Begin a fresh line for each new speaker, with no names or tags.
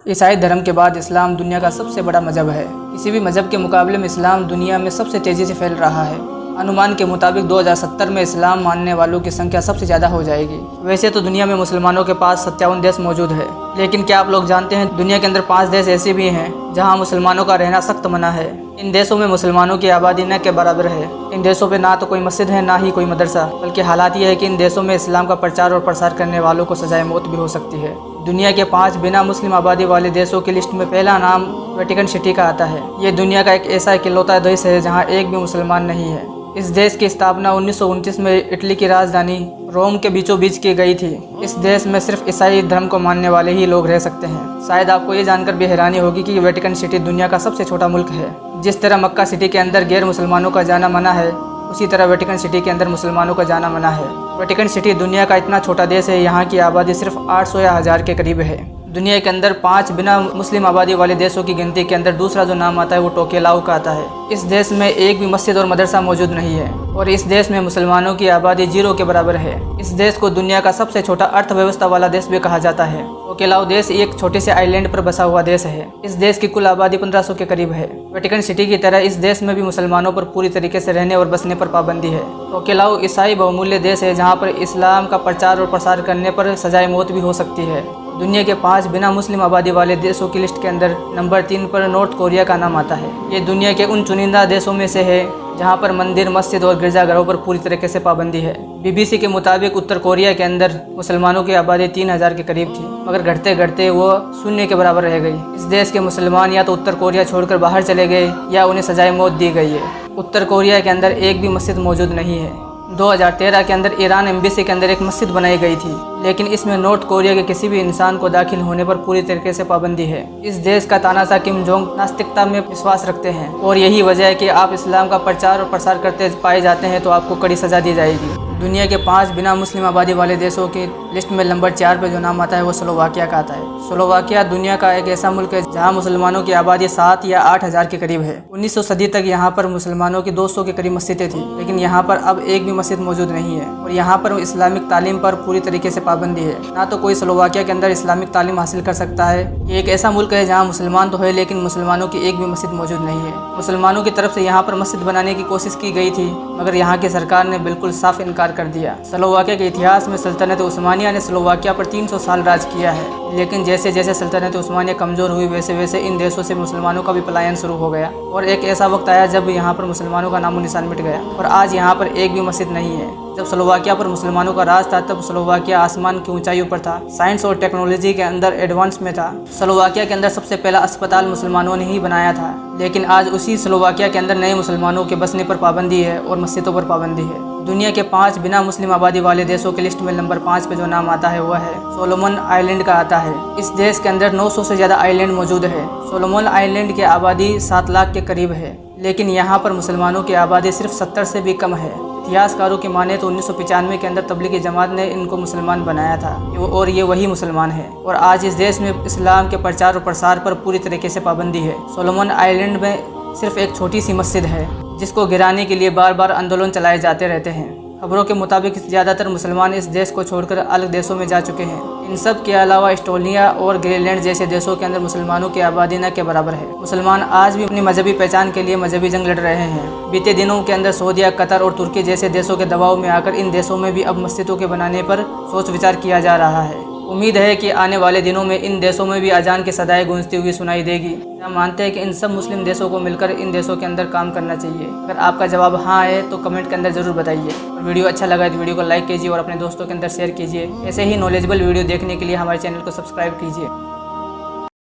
ईसाई धर्म के बाद इस्लाम दुनिया का सबसे बड़ा मजहब है। किसी भी मजहब के मुकाबले में इस्लाम दुनिया में सबसे तेज़ी से फैल रहा है। अनुमान के मुताबिक 2070 में इस्लाम मानने वालों की संख्या सबसे ज़्यादा हो जाएगी। वैसे तो दुनिया में मुसलमानों के पास 57 देश मौजूद है, लेकिन क्या आप लोग जानते हैं दुनिया के अंदर 5 देश ऐसे भी हैं जहां मुसलमानों का रहना सख्त मना है। इन देशों में मुसलमानों की आबादी न के बराबर है। इन देशों में ना तो कोई मस्जिद है, ना ही कोई मदरसा, बल्कि हालात ये है कि इन देशों में इस्लाम का प्रचार और प्रसार करने वालों को सजाए मौत भी हो सकती है। दुनिया के 5 बिना मुस्लिम आबादी वाले देशों की लिस्ट में पहला नाम वेटिकन सिटी का आता है। ये दुनिया का एक ऐसा इकलौता देश है जहाँ एक भी मुसलमान नहीं है। इस देश की स्थापना 1929 में इटली की राजधानी रोम के बीचों बीच की गई थी। इस देश में सिर्फ ईसाई धर्म को मानने वाले ही लोग रह सकते हैं। शायद आपको ये जानकर भी हैरानी होगी कि वेटिकन सिटी दुनिया का सबसे छोटा मुल्क है। जिस तरह मक्का सिटी के अंदर गैर मुसलमानों का जाना मना है, उसी तरह वेटिकन सिटी के अंदर मुसलमानों का जाना मना है। वेटिकन सिटी दुनिया का इतना छोटा देश है, यहाँ की आबादी सिर्फ 800 या 1000 के करीब है। दुनिया के अंदर 5 बिना मुस्लिम आबादी वाले देशों की गिनती के अंदर दूसरा जो नाम आता है वो टोकेलाऊ का आता है। इस देश में एक भी मस्जिद और मदरसा मौजूद नहीं है और इस देश में मुसलमानों की आबादी 0 के बराबर है। इस देश को दुनिया का सबसे छोटा अर्थव्यवस्था वाला देश भी कहा जाता है। टोकेलाऊ देश एक छोटे से आइलैंड पर बसा हुआ देश है। इस देश की कुल आबादी 1500 के करीब है। वेटिकन सिटी की तरह इस देश में भी मुसलमानों पर पूरी तरीके से रहने और बसने पर पाबंदी है। टोकेलाऊ ईसाई बहुमूल्य देश है जहाँ पर इस्लाम का प्रचार और प्रसार करने पर सजाए मौत भी हो सकती है। दुनिया के 5 बिना मुस्लिम आबादी वाले देशों की लिस्ट के अंदर नंबर 3 पर नॉर्थ कोरिया का नाम आता है। ये दुनिया के उन चुनिंदा देशों में से है जहां पर मंदिर, मस्जिद और गिरजाघरों पर पूरी तरीके से पाबंदी है। BBC के मुताबिक उत्तर कोरिया के अंदर मुसलमानों की आबादी 3000 के करीब थी, मगर घटते घटते वो 0 के बराबर रह गई। इस देश के मुसलमान या तो उत्तर कोरिया छोड़कर बाहर चले गए या उन्हें सजाए मौत दी गई है। उत्तर कोरिया के अंदर एक भी मस्जिद मौजूद नहीं है। 2013 के अंदर ईरान एम्बेसी के अंदर एक मस्जिद बनाई गई थी, लेकिन इसमें नॉर्थ कोरिया के किसी भी इंसान को दाखिल होने पर पूरी तरीके से पाबंदी है। इस देश का तानाशाह किम जोंग नास्तिकता में विश्वास रखते हैं और यही वजह है कि आप इस्लाम का प्रचार और प्रसार करते पाए जाते हैं तो आपको कड़ी सजा दी जाएगी। दुनिया के 5 बिना मुस्लिम आबादी वाले देशों की लिस्ट में नंबर 4 पर जो नाम आता है वो स्लोवाकिया का आता है। स्लोवाकिया दुनिया का एक ऐसा मुल्क है जहाँ मुसलमानों की आबादी 7 या 8000 के करीब है। 1900 सदी तक यहाँ पर मुसलमानों की 200 के करीब मस्जिदें थी, लेकिन यहाँ पर अब एक भी मस्जिद मौजूद नहीं है और यहाँ पर इस्लामिक तालीम पर पूरी तरीके से पाबंदी है। ना तो कोई स्लोवाकिया के अंदर इस्लामिक तालीम हासिल कर सकता है। ये एक ऐसा मुल्क है जहाँ मुसलमान तो है लेकिन मुसलमानों की एक भी मस्जिद मौजूद नहीं है। मुसलमानों की तरफ से यहाँ पर मस्जिद बनाने की कोशिश की गई थी, मगर यहाँ की सरकार ने बिल्कुल साफ इनकार कर दिया। स्लोवाकिया के इतिहास में सल्तनत उस्मानिया ने स्लोवाकिया पर 300 साल राज किया है, लेकिन जैसे जैसे सल्तनत उस्मानिया कमज़ोर हुई वैसे वैसे इन देशों से मुसलमानों का भी पलायन शुरू हो गया और एक ऐसा वक्त आया जब यहाँ पर मुसलमानों का नामो निशान मिट गया और आज यहाँ पर एक भी मस्जिद नहीं है। जब स्लोवाकिया पर मुसलमानों का राज था तब स्लोवाकिया आसमान की ऊंचाइयों पर था, साइंस और टेक्नोलॉजी के अंदर एडवांस में था। स्लोवाकिया के अंदर सबसे पहला अस्पताल मुसलमानों ने ही बनाया था, लेकिन आज उसी स्लोवाकिया के अंदर नए मुसलमानों के बसने पर पाबंदी है और मस्जिदों पर पाबंदी है। दुनिया के 5 बिना मुस्लिम आबादी वाले देशों की लिस्ट में नंबर 5 पे जो नाम आता है वह है सोलोमन आइलैंड का आता है। इस देश के अंदर 900 से ज़्यादा आइलैंड मौजूद है। सोलोमन आइलैंड की आबादी 7 लाख के करीब है, लेकिन यहाँ पर मुसलमानों की आबादी सिर्फ 70 से भी कम है। इतिहासकारों की माने तो 1995 के अंदर तबलीगी जमात ने इनको मुसलमान बनाया था और ये वही मुसलमान है और आज इस देश में इस्लाम के प्रचार और प्रसार पर पूरी तरीके से पाबंदी है। सोलोमन आइलैंड में सिर्फ एक छोटी सी मस्जिद है जिसको गिराने के लिए बार बार आंदोलन चलाए जाते रहते हैं। खबरों के मुताबिक ज़्यादातर मुसलमान इस देश को छोड़कर अलग देशों में जा चुके हैं। इन सब के अलावा एस्टोनिया और ग्रीनलैंड जैसे देशों के अंदर मुसलमानों की आबादी न के बराबर है। मुसलमान आज भी अपनी मजहबी पहचान के लिए मजहबी जंग लड़ रहे हैं। बीते दिनों के अंदर सऊदीया, कतर और तुर्की जैसे देशों के दबाव में आकर इन देशों में भी अब मस्जिदों के बनाने पर सोच विचार किया जा रहा है। उम्मीद है कि आने वाले दिनों में इन देशों में भी अजान की सदाएं गूंजती हुई सुनाई देगी। हम मानते हैं कि इन सब मुस्लिम देशों को मिलकर इन देशों के अंदर काम करना चाहिए। अगर आपका जवाब हाँ है तो कमेंट के अंदर ज़रूर बताइए और वीडियो अच्छा लगा तो वीडियो को लाइक कीजिए और अपने दोस्तों के अंदर शेयर कीजिए। ऐसे ही नॉलेजेबल वीडियो देखने के लिए हमारे चैनल को सब्सक्राइब कीजिए।